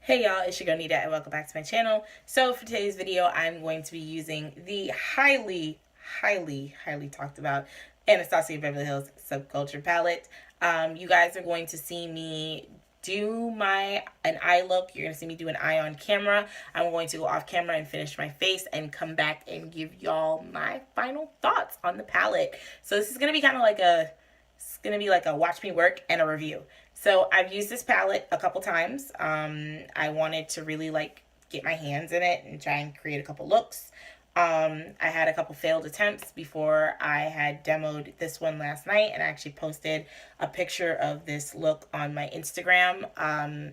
Hey y'all, it's your girl Nida and welcome back to my channel. So for today's video, I'm going to be using the highly talked about Anastasia Beverly Hills Subculture palette. You guys are going to see me do an eye look. You're going to see me do an eye on camera. I'm going to go off camera and finish my face and come back and give y'all my final thoughts on the palette. So this is going to be kind of like a watch me work and a review. So I've used this palette a couple times. I wanted to really get my hands in it and try and create a couple looks. I had a couple failed attempts before I had demoed this one last night, and I actually posted a picture of this look on my Instagram.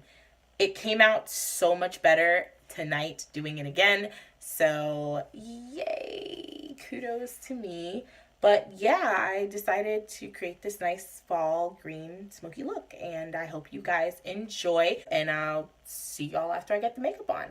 It came out so much better tonight doing it again. So yay, kudos to me. But yeah, I decided to create this nice fall green smoky look, and I hope you guys enjoy, and I'll see y'all after I get the makeup on.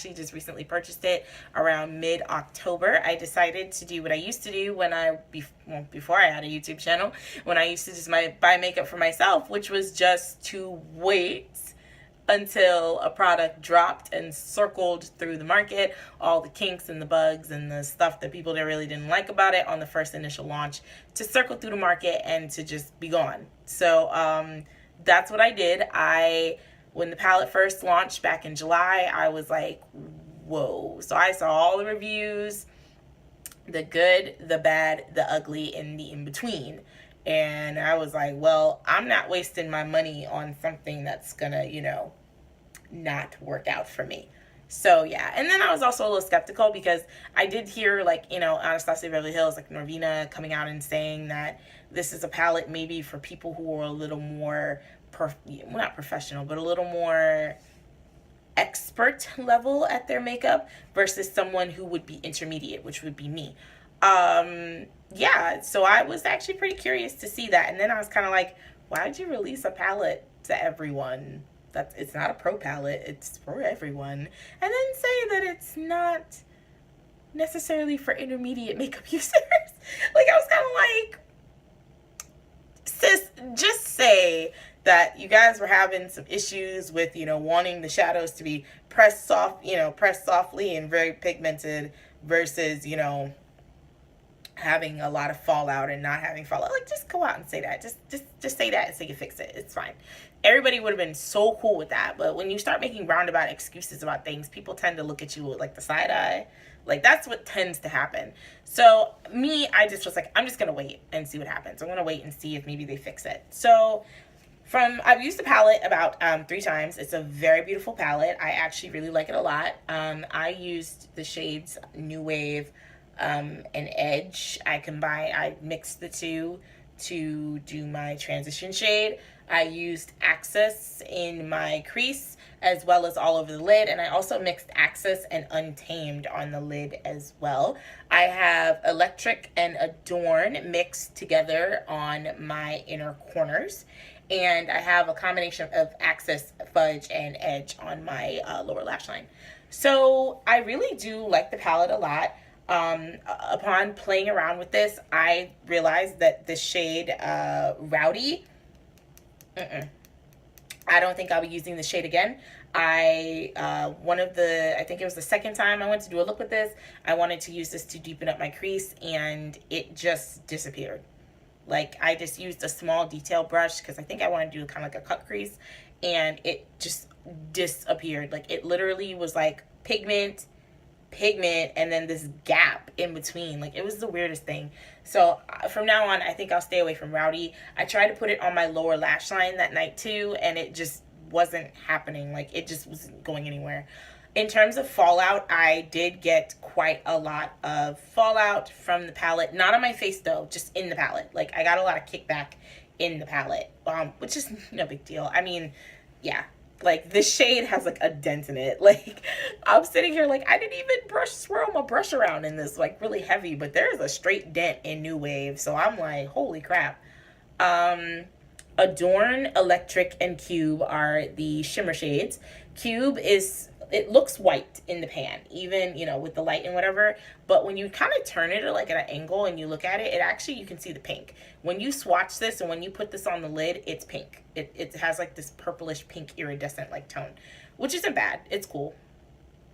actually just recently purchased it around mid-October. I decided to do what I used to do when before I had a YouTube channel, when I used to just buy makeup for myself, which was just to wait until a product dropped and circled through the market, all the kinks and the bugs and the stuff that people really didn't like about it on the first initial launch, to circle through the market and to just be gone. So that's what I did. When the palette first launched back in July, I was like, whoa. So I saw all the reviews, the good, the bad, the ugly, and the in-between. And I was like, well, I'm not wasting my money on something that's gonna, not work out for me. So yeah, and then I was also a little skeptical because I did hear Anastasia Beverly Hills, like Norvina, coming out and saying that this is a palette maybe for people who are a little more, not professional, but a little more expert level at their makeup versus someone who would be intermediate, which would be me. Yeah, so I was actually pretty curious to see that. And then I was kind of like, why did you release a palette to everyone? It's not a pro palette, it's for everyone. And then say that it's not necessarily for intermediate makeup users. Like, I was kind of like, sis, just say that you guys were having some issues with, wanting the shadows to be pressed softly and very pigmented versus, having a lot of fallout and not having fallout. Like, just go out and say that. Just say that and say you fix it. It's fine. Everybody would have been so cool with that. But when you start making roundabout excuses about things, people tend to look at you with like the side eye. Like, that's what tends to happen. So me, I just was like, I'm just gonna wait and see what happens. I'm gonna wait and see if maybe they fix it. So I've used the palette about 3 times. It's a very beautiful palette. I actually really like it a lot. I used the shades New Wave and Edge. I mixed the two to do my transition shade. I used Access in my crease as well as all over the lid, and I also mixed Access and Untamed on the lid as well. I have Electric and Adorn mixed together on my inner corners, and I have a combination of Access, Fudge, and Edge on my lower lash line. So I really do like the palette a lot. Upon playing around with this, I realized that the shade Rowdy, I don't think I'll be using the shade again. I think it was the second time I went to do a look with this, I wanted to use this to deepen up my crease, and it just disappeared. Like, I just used a small detail brush because I think I want to do kind of like a cut crease, and it just disappeared. Like, it literally was like pigment, and then this gap in between. Like, it was the weirdest thing. So from now on, I think I'll stay away from Rowdy. I tried to put it on my lower lash line that night too, and it just wasn't happening. Like, it just wasn't going anywhere. In terms of fallout, I did get quite a lot of fallout from the palette. Not on my face though, just in the palette. Like, I got a lot of kickback in the palette, which is no big deal. I mean, yeah. Like, this shade has like a dent in it. Like, I'm sitting here like, I didn't even swirl my brush around in this, like, really heavy, but there's a straight dent in New Wave. So I'm like, holy crap. Adorn, Electric, and Cube are the shimmer shades. Cube it looks white in the pan, even, with the light and whatever. But when you kind of turn it like at an angle and you look at it, you can see the pink. When you swatch this and when you put this on the lid, it's pink. It has like this purplish pink iridescent like tone, which isn't bad. It's cool.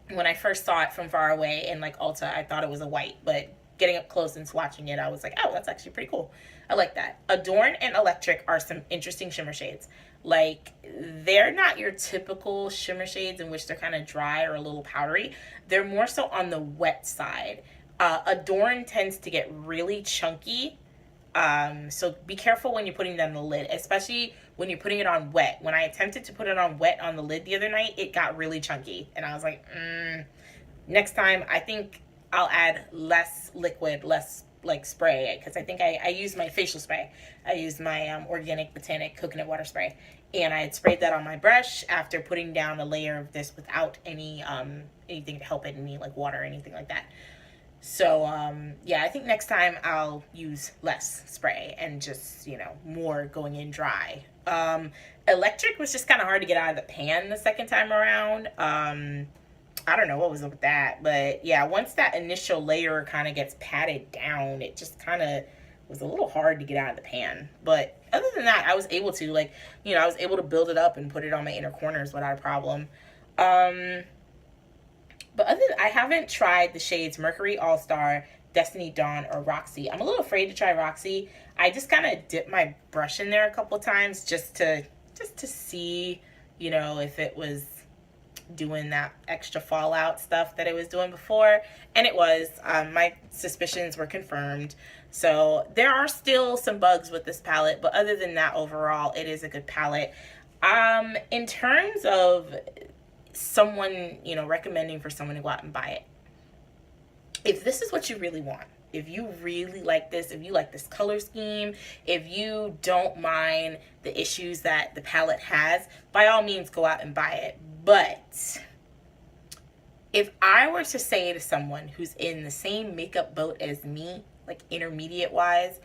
When I first saw it from far away in like Ulta, I thought it was a white, but getting up close and swatching it, I was like, oh, that's actually pretty cool. I like that. Adorn and Electric are some interesting shimmer shades. Like, they're not your typical shimmer shades in which they're kind of dry or a little powdery. They're more so on the wet side. Adorn tends to get really chunky. So be careful when you're putting that on the lid, especially when you're putting it on wet. When I attempted to put it on wet on the lid the other night, it got really chunky. And I was like, next time, I think I'll add less liquid, less like spray, because I think I used my facial spray. I used my organic botanic coconut water spray, and I had sprayed that on my brush after putting down a layer of this without any anything to help it, any like water or anything like that. So yeah, I think next time I'll use less spray and just, more going in dry. Electric was just kind of hard to get out of the pan the second time around. I don't know what was up with that, but yeah, once that initial layer kind of gets patted down, it just kind of was a little hard to get out of the pan. But other than that, I was able to, like, you know, I was able to build it up and put it on my inner corners without a problem. But other than, I haven't tried the shades Mercury All Star, Destiny Dawn, or Roxy. I'm a little afraid to try Roxy. I just kind of dipped my brush in there a couple times just to see, you know, if it was doing that extra fallout stuff that it was doing before, and it was. My suspicions were confirmed. So there are still some bugs with this palette, but other than that, overall, it is a good palette. In terms of someone, you know, recommending for someone to go out and buy it, if this is what you really want, if you really like this, if you like this color scheme, if you don't mind the issues that the palette has, by all means go out and buy it. But if I were to say to someone who's in the same makeup boat as me, like intermediate wise,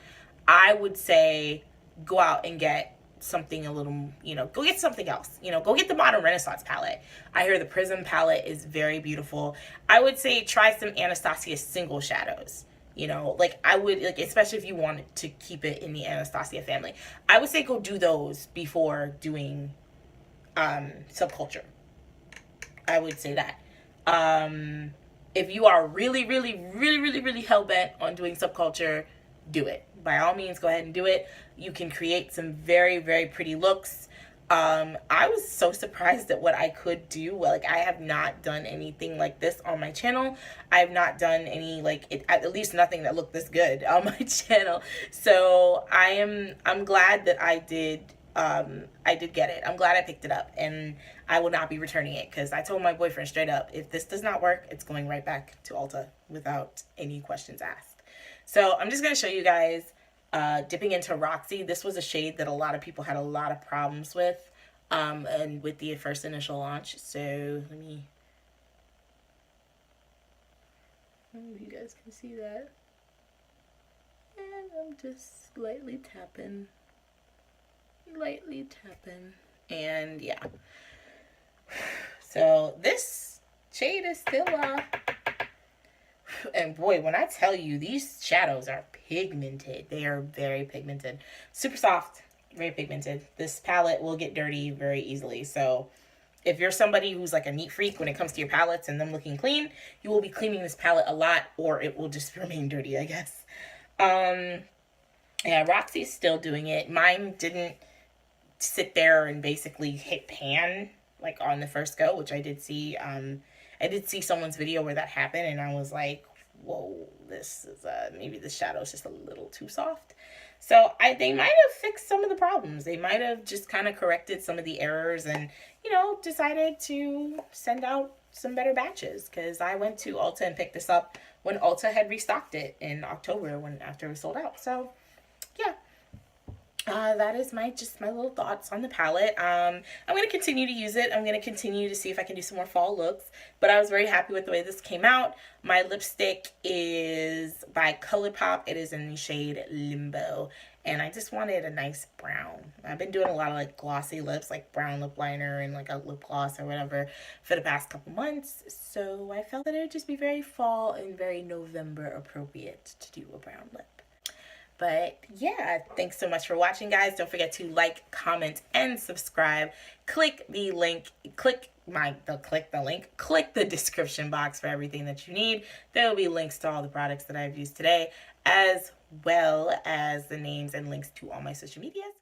I would say go out and get something a little, you know, go get something else. You know, go get the Modern Renaissance palette. I hear the Prism palette is very beautiful. I would say try some Anastasia single shadows. You know, like I would, like, especially if you wanted to keep it in the Anastasia family, I would say go do those before doing Subculture. I would say that. If you are really hell-bent on doing Subculture, do it. By all means, go ahead and do it. You can create some very pretty looks. I was so surprised at what I could do. Like, I have not done anything like this on my channel. I have not done any, like, at least nothing that looked this good on my channel. So I'm glad that I did get it. I'm glad I picked it up, and I will not be returning it, because I told my boyfriend straight up, if this does not work, it's going right back to Ulta without any questions asked. So I'm just going to show you guys dipping into Roxy. This was a shade that a lot of people had a lot of problems with, and with the first initial launch. So let me, I don't know if you guys can see that. And I'm just lightly tapping. And yeah, so this shade is still and boy, when I tell you, these shadows are pigmented. They are very pigmented, super soft, very pigmented. This palette will get dirty very easily. So if you're somebody who's like a neat freak when it comes to your palettes and them looking clean, you will be cleaning this palette a lot, or it will just remain dirty, I guess. Yeah, Roxy's still doing it. Mine didn't sit there and basically hit pan like on the first go, which I did see. I did see someone's video where that happened, and I was like, whoa, this is maybe the shadow is just a little too soft. So they might have fixed some of the problems. They might have just kind of corrected some of the errors, and, you know, decided to send out some better batches, because I went to Ulta and picked this up when Ulta had restocked it in October after it was sold out. So yeah, that is my little thoughts on the palette. I'm going to continue to use it. I'm going to continue to see if I can do some more fall looks, but I was very happy with the way this came out. My lipstick is by ColourPop. It is in the shade Limbo, and I just wanted a nice brown. I've been doing a lot of like glossy lips, like brown lip liner and like a lip gloss or whatever for the past couple months, so I felt that it would just be very fall and very November appropriate to do a brown lip. But yeah, thanks so much for watching, guys. Don't forget to like, comment, and subscribe. Click the link, click the description box for everything that you need. There will be links to all the products that I've used today, as well as the names and links to all my social medias.